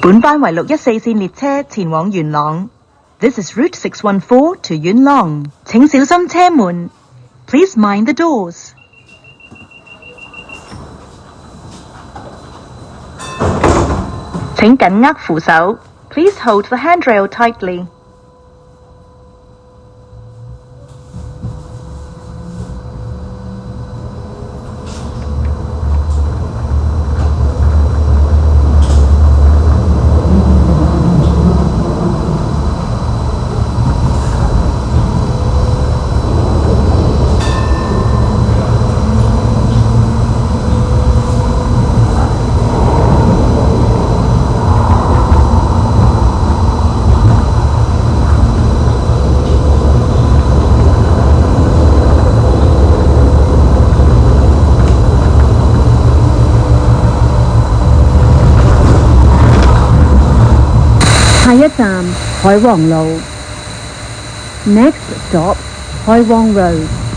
本班為614線列車前往元朗。This is Route 614 to Yuen Long. 請小心車門。Please mind the doors. 請緊握扶手。Please hold the handrail tightly. 下一站海皇路 Next stop 海皇 Road。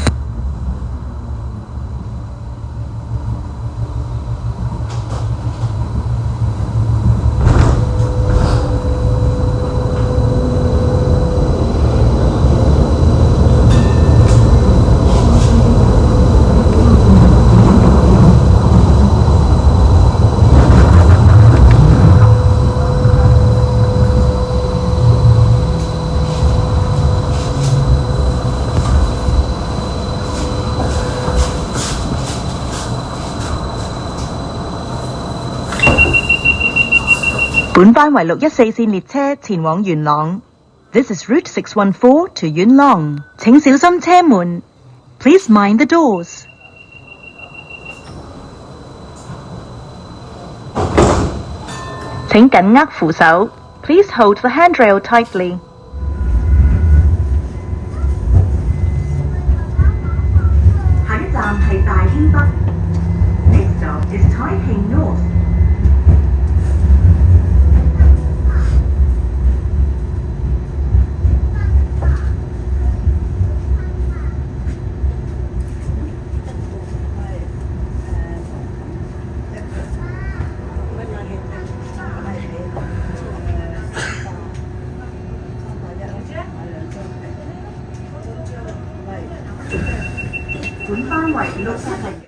本班為614線列車前往元朗。This is Route 614 to Yuen Long. 請小心車門。Please mind the doors. 請緊握扶手。Please hold the handrail tightly. 下一站係大興北。Next stop is Taiping North. 本班為610